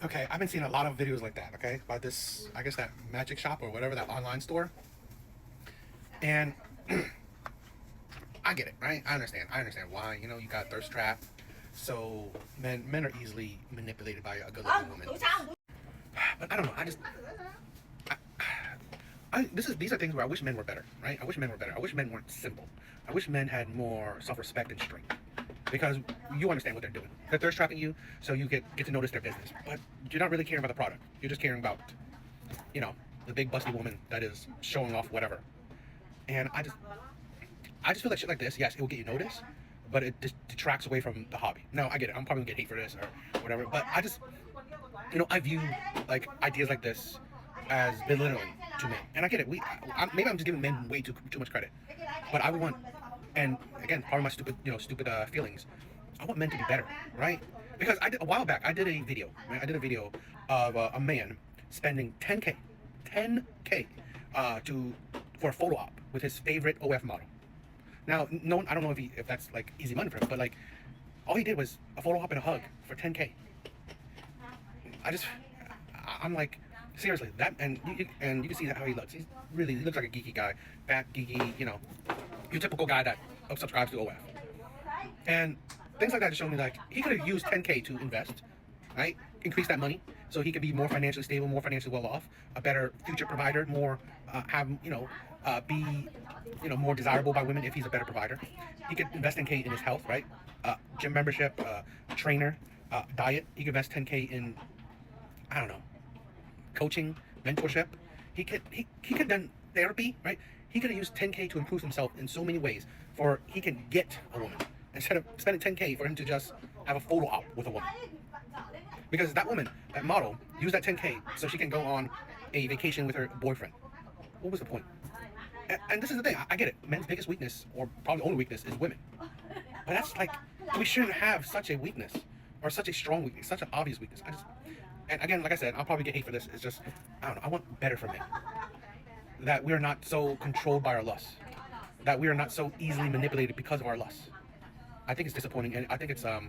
Okay, I've been seeing a lot of videos like that, okay, about this, I guess that magic shop or whatever, that online store. And I get it, right? I understand why, you know, you got thirst trap. So men are easily manipulated by a good-looking woman. But I don't know, these are things where I wish men were better, right? I wish men were better. I wish men weren't simple. I wish men had more self-respect and strength. Because you understand what they're doing. They're thirst trapping you, so you get to notice their business. But you're not really caring about the product. You're just caring about, you know, the big busty woman that is showing off whatever. And I just feel like shit like this, yes, it will get you noticed, but it just detracts away from the hobby. No, I get it. I'm probably gonna get hate for this or whatever. But I just, you know, I view like ideas like this as belittling to men. And I get it. Maybe I'm just giving men way too much credit. But I want, and again, part of my stupid feelings, I want men to be better, right? Because a while back, I did a video, right? I did a video of a man spending 10K for a photo op with his favorite OF model. Now, I don't know if that's like easy money for him, but like, all he did was a photo op and a hug for 10K. I'm like, seriously, that, and you can see how he looks. He looks like a geeky guy, fat, geeky, you know, your typical guy that subscribes to OF. And things like that just show me like he could have used 10K to invest, right? Increase that money so he could be more financially stable, more financially well off, a better future provider, more be more desirable by women if he's a better provider. He could invest 10K in his health, right? Gym membership, trainer, diet. He could invest 10K in, I don't know, coaching, mentorship. He could have done therapy, right? He could have used 10K to improve himself in so many ways for he can get a woman instead of spending 10K for him to just have a photo op with a woman. Because that woman, that model, used that 10K so she can go on a vacation with her boyfriend. What was the point? And this is the thing, I get it. Men's biggest weakness, or probably only weakness, is women. But that's like, we shouldn't have such a weakness, or such a strong weakness, such an obvious weakness. And again, like I said, I'll probably get hate for this. It's just, I don't know, I want better for men. That we are not so controlled by our lusts. That we are not so easily manipulated because of our lusts. I think it's disappointing, and I think it's, I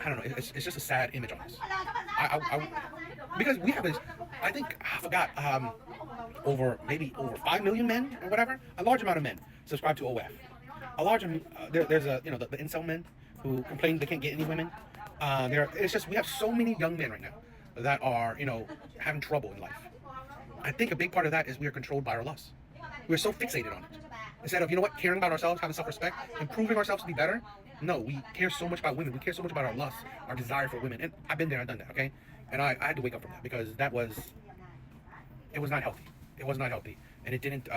don't know, it's just a sad image on us. Because we have this, I forgot, over 5 million men or whatever, a large amount of men subscribe to OF. A large, there's the incel men who complain they can't get any women. It's just, we have so many young men right now that are, having trouble in life. I think a big part of that is we are controlled by our lusts. We're so fixated on it. Instead of, caring about ourselves, having self-respect, improving ourselves to be better. No, we care so much about women. We care so much about our lusts, our desire for women. And I've been there, I've done that, okay? And I had to wake up from that because it was not healthy. It was not healthy. And it didn't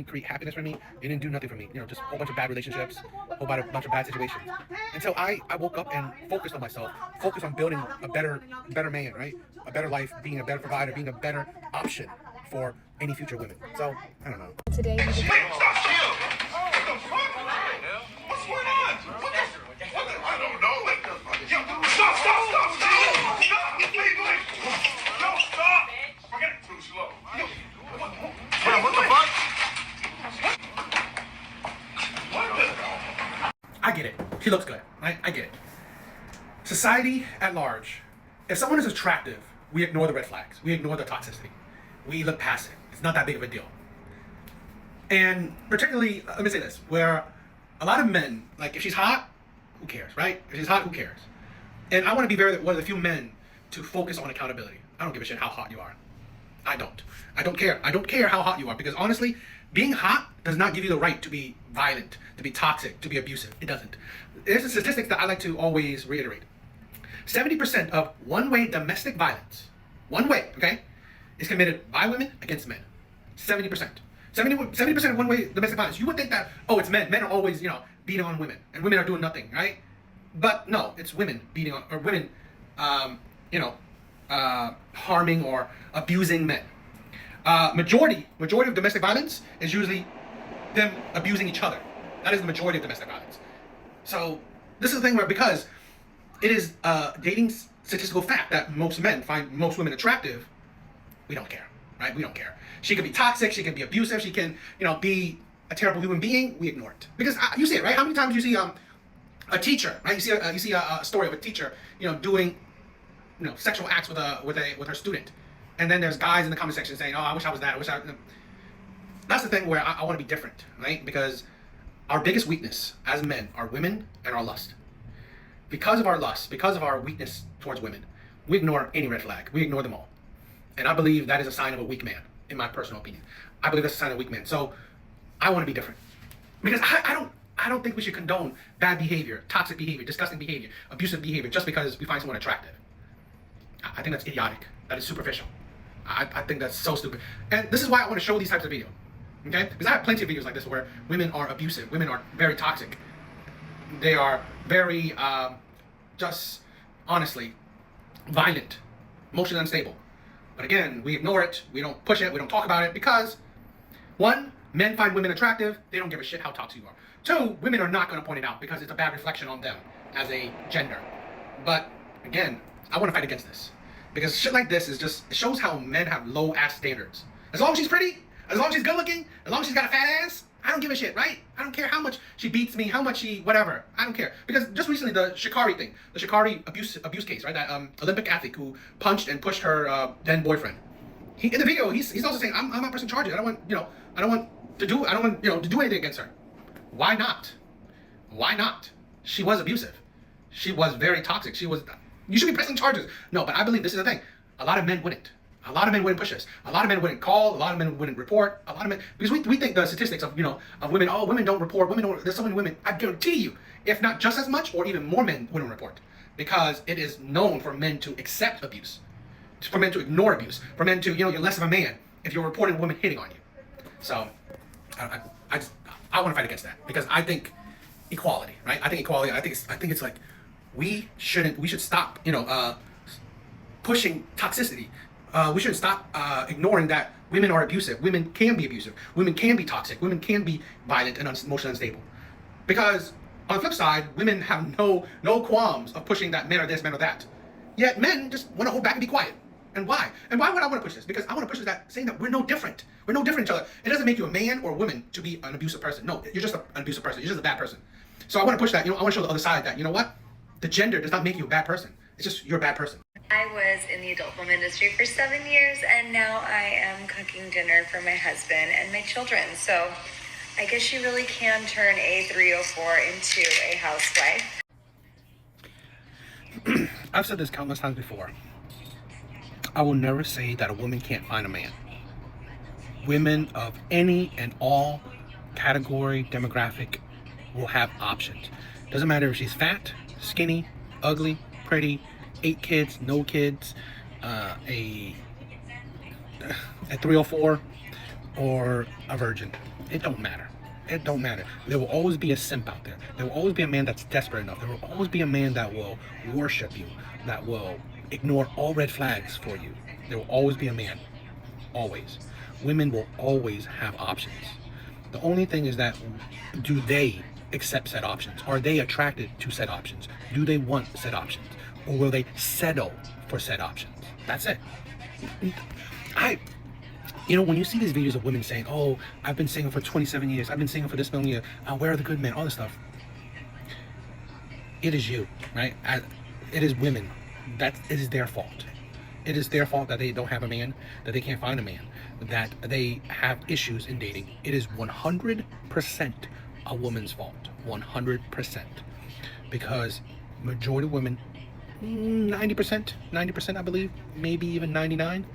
create happiness for me. It didn't do nothing for me. Just a whole bunch of bad relationships, a whole bunch of bad situations. And so I woke up and focused on myself, focused on building a better man, right? A better life, being a better provider, being a better option for any future women. So, I don't know. Today we Stop! I don't know. Stop! We're getting too slow. What the fuck? I get it. She looks good. I get it. Society at large, if someone is attractive, we ignore the red flags. We ignore the toxicity. We look past it. It's not that big of a deal. And particularly, let me say this, where a lot of men, like if she's hot, who cares, right? If she's hot, who cares? And I want to be one of the few men to focus on accountability. I don't give a shit how hot you are. I don't care. I don't care how hot you are, because honestly, being hot does not give you the right to be violent, to be toxic, to be abusive. It doesn't. There's a statistic that I like to always reiterate. 70% of one-way domestic violence, one way, okay, is committed by women against men. 70%. 70% of one-way domestic violence. You would think that, oh, it's men. Men are always, beating on women, and women are doing nothing, right? But no, it's women beating on, or women, harming or abusing men. Majority of domestic violence is usually them abusing each other. That is the majority of domestic violence. So this is the thing where, because it is a dating statistical fact that most men find most women attractive, we don't care, right? We don't care. She can be toxic, she can be abusive, she can, be a terrible human being. We ignore it because you see it, right? How many times you see a teacher, right? You see a story of a teacher, doing, sexual acts with her student, and then there's guys in the comment section saying, "Oh, I wish I was that. I wish I." That's the thing where I want to be different, right? Because our biggest weakness as men are women and our lust. Because of our lust, because of our weakness towards women, we ignore any red flag. We ignore them all. And I believe that is a sign of a weak man, in my personal opinion. I believe that's a sign of a weak man. So I want to be different. Because I don't think we should condone bad behavior, toxic behavior, disgusting behavior, abusive behavior, just because we find someone attractive. I think that's idiotic. That is superficial. I think that's so stupid. And this is why I want to show these types of videos. Okay? Because I have plenty of videos like this where women are abusive. Women are very toxic. They are very, just honestly, violent, emotionally unstable. But again, we ignore it. We don't push it. We don't talk about it because, one, men find women attractive. They don't give a shit how toxic you are. Two, women are not going to point it out because it's a bad reflection on them as a gender. But again, I want to fight against this because shit like this it shows how men have low ass standards. As long as she's pretty, as long as she's good looking, as long as she's got a fat ass, I don't give a shit, right? I don't care how much she beats me, how much she whatever. I don't care. Because just recently the Sha'Carri thing, the Sha'Carri abuse case, right? That Olympic athlete who punched and pushed her then boyfriend. In the video, he's also saying, I'm not pressing charges. I don't want to do anything against her. Why not? Why not? She was abusive. She was very toxic. You should be pressing charges. No, but I believe this is the thing. A lot of men wouldn't. A lot of men wouldn't push this. A lot of men wouldn't call. A lot of men wouldn't report. A lot of men, because we think the statistics of women. Oh, women don't report. There's so many women. I guarantee you, if not just as much or even more men wouldn't report, because it is known for men to accept abuse, for men to ignore abuse, for men to you're less of a man if you're reporting a woman hitting on you. So, I want to fight against that because I think equality, right? I think equality. I think it's like we should stop pushing toxicity. We should stop ignoring that women are abusive. Women can be abusive. Women can be toxic. Women can be violent and emotionally unstable. Because on the flip side, women have no qualms of pushing that men are this, men are that. Yet men just want to hold back and be quiet. And why? And why would I want to push this? Because I want to push that saying that we're no different. We're no different each other. It doesn't make you a man or a woman to be an abusive person. No, you're just an abusive person. You're just a bad person. So I want to push that. I want to show the other side that, what? The gender does not make you a bad person. It's just you're a bad person. I was in the adult film industry for 7 years, and now I am cooking dinner for my husband and my children. So I guess you really can turn a 304 into a housewife. I've said this countless times before. I will never say that a woman can't find a man. Women of any and all category, demographic will have options. Doesn't matter if she's fat, skinny, ugly, pretty, 8 kids, no kids, a 304, or a virgin. It don't matter. It don't matter. There will always be a simp out there. There will always be a man that's desperate enough. There will always be a man that will worship you, that will ignore all red flags for you. There will always be a man. Always. Women will always have options. The only thing is that, do they accept said options? Are they attracted to said options? Do they want said options? Or will they settle for said options? That's it. When you see these videos of women saying, oh, I've been single for 27 years, I've been single for this many years, where are the good men, all this stuff. It is you, right? It is women. It is their fault. It is their fault that they don't have a man, that they can't find a man, that they have issues in dating. It is 100% a woman's fault. 100%. Because majority of women, 90% I believe, maybe even 99,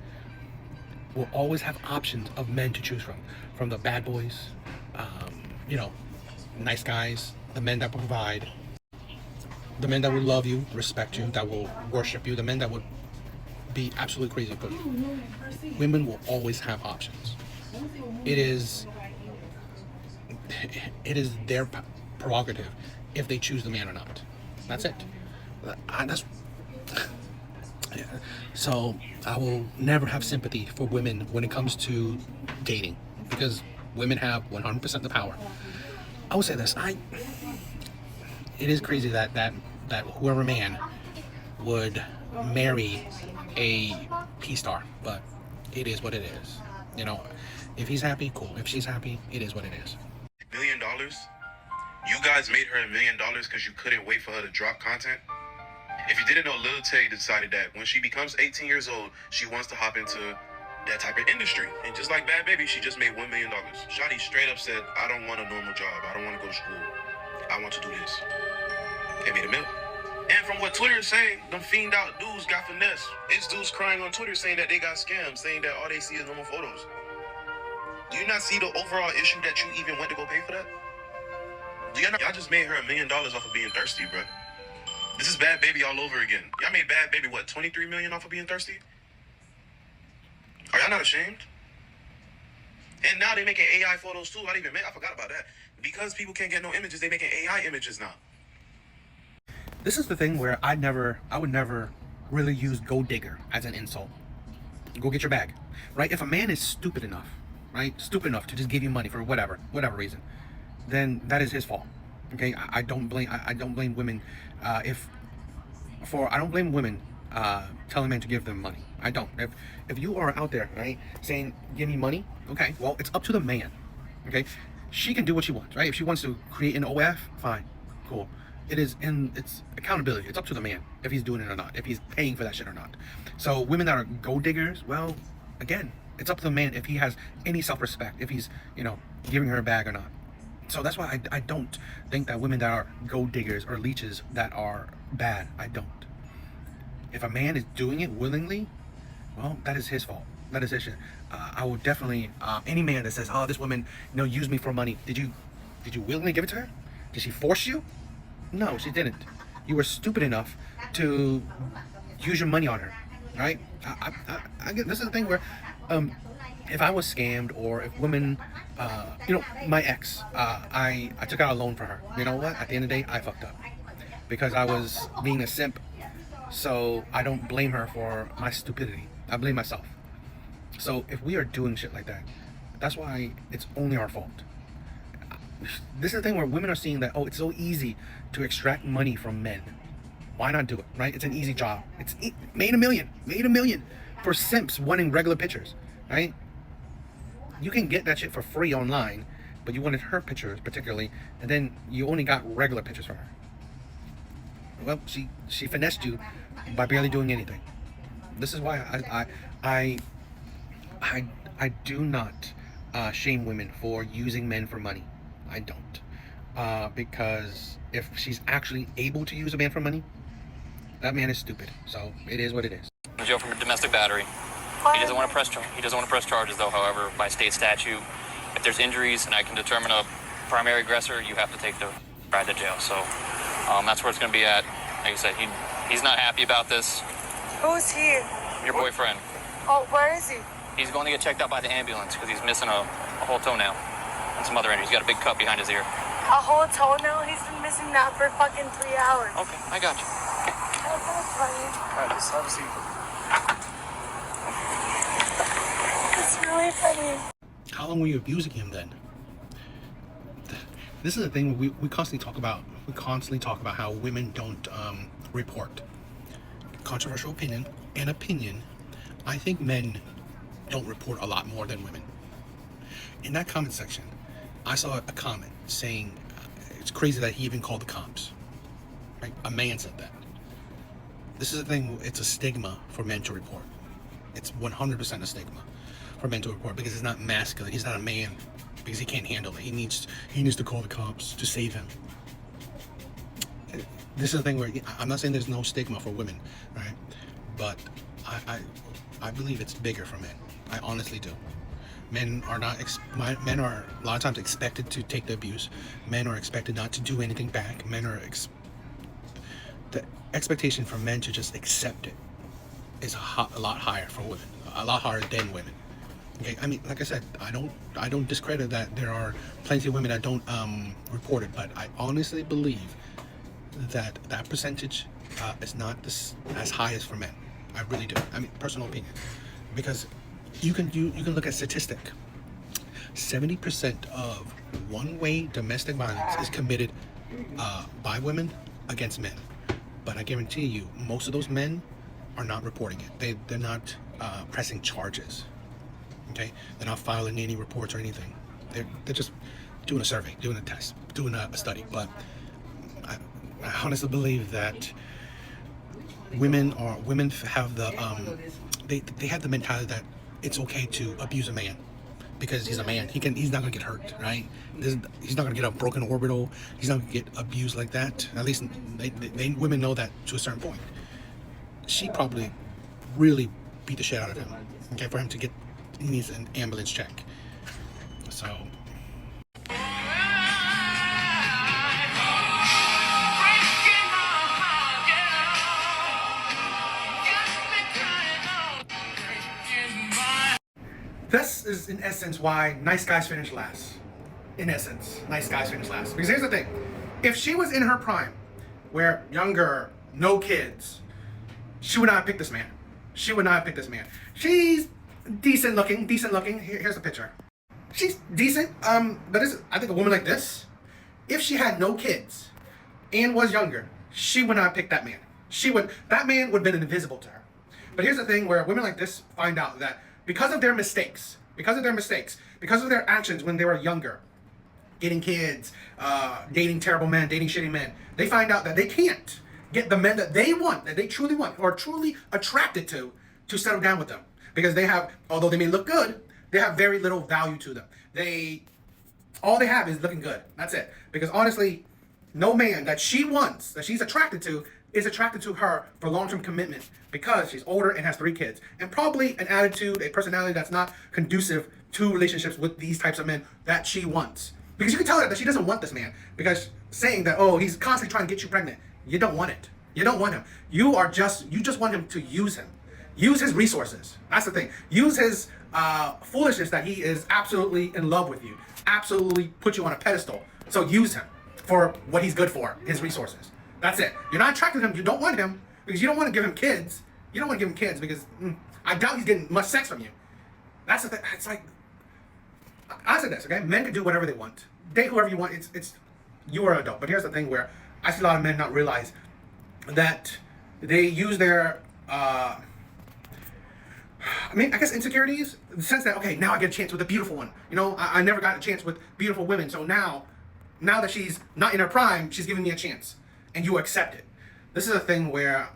will always have options of men to choose from the bad boys, nice guys, the men that will provide, the men that will love you, respect you, that will worship you, the men that would be absolutely crazy for you. Women will always have options. It is their prerogative if they choose the man or not. That's it. That's yeah. So I will never have sympathy for women when it comes to dating, because women have 100% the power. I will say this: it is crazy that whoever man would marry a P-star, but it is what it is. You know, if he's happy, cool. If she's happy, it is what it is. $1 million? You guys made her $1 million because you couldn't wait for her to drop content? If you didn't know, Lil Tay decided that when she becomes 18 years old, she wants to hop into that type of industry. And just like Bad Baby, she just made $1 million. Shawty straight up said, I don't want a normal job. I don't want to go to school. I want to do this. They made $1 million. And from what Twitter is saying, them fiend out dudes got finesse. It's dudes crying on Twitter saying that they got scammed, saying that all they see is normal photos. Do you not see the overall issue that you even went to go pay for that? Do y'all just made her $1 million off of being thirsty, bro? This is Bad Baby all over again. Y'all made Bad Baby, what, 23 million off of being thirsty? Are y'all not ashamed? And now they making AI photos too. I forgot about that. Because people can't get no images, they making AI images now. This is the thing where I would never really use gold digger as an insult. Go get your bag, right? If a man is stupid enough, right? Stupid enough to just give you money for whatever reason, then that is his fault. Okay, I don't blame women I don't blame women telling men to give them money. I don't. If you are out there, right, saying give me money, okay, well, it's up to the man. Okay, she can do what she wants, right? If she wants to create an OF, fine, cool. It's accountability. It's up to the man if he's doing it or not, if he's paying for that shit or not. So women that are gold diggers, well, again, it's up to the man if he has any self-respect, if he's, giving her a bag or not. So that's why I don't think that women that are gold diggers or leeches that are bad. I don't. If a man is doing it willingly, well, that is his fault. That is his shit. I will definitely, any man that says, oh, this woman, used me for money. Did you willingly give it to her? Did she force you? No, she didn't. You were stupid enough to use your money on her, right? I get, this is the thing where, if I was scammed, or if women, my ex, I took out a loan for her. You know what? At the end of the day, I fucked up because I was being a simp. So I don't blame her for my stupidity. I blame myself. So if we are doing shit like that, that's why it's only our fault. This is the thing where women are seeing that, oh, it's so easy to extract money from men. Why not do it, right? It's an easy job. Made $1 million for simps wanting regular pictures, right? You can get that shit for free online, but you wanted her pictures particularly, and then you only got regular pictures from her. Well, she finessed you by barely doing anything. This is why I do not shame women for using men for money. I don't, because if she's actually able to use a man for money, that man is stupid. So it is what it is. Jail for domestic battery. He doesn't want to press charges, though. However, by state statute, if there's injuries and I can determine a primary aggressor, you have to take the ride to jail. So that's where it's going to be at. Like I said, he's not happy about this. Who's he? Your boyfriend. Oh, where is he? He's going to get checked out by the ambulance because he's missing a whole toenail and some other injuries. He's got a big cut behind his ear. A whole toenail? He's been missing that for fucking 3 hours. Okay, I got you. Oh, that's funny. All right, just have a seat. It's really funny. How long were you abusing him then? This is the thing we constantly talk about. We constantly talk about how women don't report. Controversial opinion. I think men don't report a lot more than women. In that comment section, I saw a comment saying it's crazy that he even called the cops. Right? A man said that. This is the thing. It's a stigma for men to report. It's 100% a stigma for men to report because it's not masculine. He's not a man because he can't handle it. He needs to call the cops to save him. This is the thing where I'm not saying there's no stigma for women, right? But I believe it's bigger for men. I honestly do. Men are a lot of times expected to take the abuse. Men are expected not to do anything back. The expectation for men to just accept it is a lot higher for women. A lot higher than women. Okay, I mean, like I said, I don't discredit that there are plenty of women that don't report it, but I honestly believe that that percentage is not as high as for men. I really do. I mean, personal opinion, because you can look at statistic. 70% of one-way domestic violence is committed by women against men, but I guarantee you, most of those men are not reporting it. They're not pressing charges. Okay, they're not filing any reports or anything. They're just doing a survey, doing a test, doing a study. But I honestly believe that women have the they have the mentality that it's okay to abuse a man because he's a man. He's not gonna get hurt, right? He's not gonna get a broken orbital. He's not gonna get abused like that. At least women know that to a certain point. She probably really beat the shit out of him. Okay, for him to get. He needs an ambulance check. So. This is in essence why nice guys finish last. In essence, nice guys finish last. Because here's the thing. If she was in her prime, where younger, no kids, she would not have picked this man. She would not have picked this man. She's decent looking. Here's the picture. She's decent. But I think a woman like this, if she had no kids and was younger, she would not pick that man. That man would have been invisible to her. But here's the thing where women like this find out that because of their mistakes, because of their actions when they were younger, getting kids, dating terrible men, dating shitty men, they find out that they can't get the men that they want, that they truly want, or truly attracted to settle down with them. Because they have, although they may look good, they have very little value to them. All they have is looking good. That's it. Because honestly, no man that she wants, that she's attracted to, is attracted to her for long-term commitment because she's older and has 3 kids. And probably an attitude, a personality that's not conducive to relationships with these types of men that she wants. Because you can tell her that she doesn't want this man. Because saying that, oh, he's constantly trying to get you pregnant. You don't want it. You don't want him. You just want him to use him. Use his resources. That's the thing. Use his foolishness that he is absolutely in love with you. Absolutely put you on a pedestal. So use him for what he's good for, his resources. That's it. You're not attracted to him. You don't want him because you don't want to give him kids. You don't want to give him kids because I doubt he's getting much sex from you. That's the thing. It's like, I said this, okay? Men can do whatever they want. Date whoever you want. It's you are an adult. But here's the thing where I see a lot of men not realize that they use their I guess insecurities, in the sense that, okay, now I get a chance with a beautiful one. You know, I never got a chance with beautiful women, so now that she's not in her prime, she's giving me a chance, and you accept it. This is a thing where,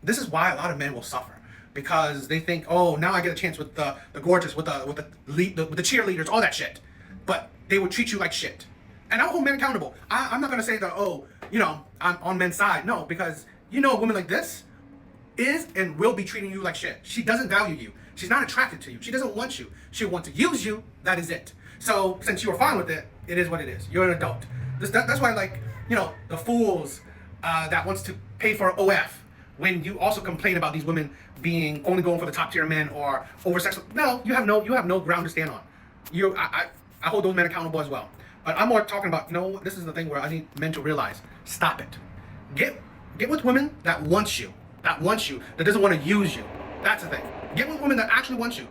this is why a lot of men will suffer, because they think, oh, now I get a chance with the gorgeous, with the cheerleaders, all that shit, but they will treat you like shit. And I'll hold men accountable. I'm not gonna say that, oh, you know, I'm on men's side. No, because you know a woman like this is and will be treating you like shit. She doesn't value you. She's not attracted to you. She doesn't want you. She wants to use you. That is it. So since you are fine with it, it is what it is. You're an adult. That's why, like, you know, the fools that wants to pay for OF when you also complain about these women being only going for the top tier men or over sexual. No, you have no ground to stand on. I hold those men accountable as well. But I'm more talking about, you know, this is the thing where I need men to realize, stop it. Get with women that wants you. That doesn't want to use you. That's the thing. Get with women that actually want you.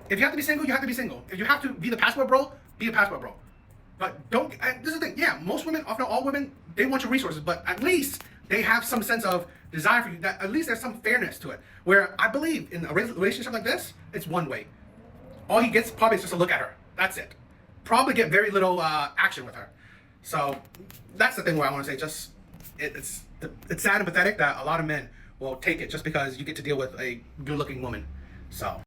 If you have to be single, you have to be single. If you have to be the passport bro, be a passport bro. But don't, this is the thing, yeah, most women, often all women, they want your resources, but at least they have some sense of desire for you, that at least there's some fairness to it. Where I believe in a relationship like this, it's one way. All he gets probably is just a look at her. That's it. Probably get very little action with her. So that's the thing where I want to say, just, it's sad and pathetic that a lot of men will take it just because you get to deal with a good-looking woman. So.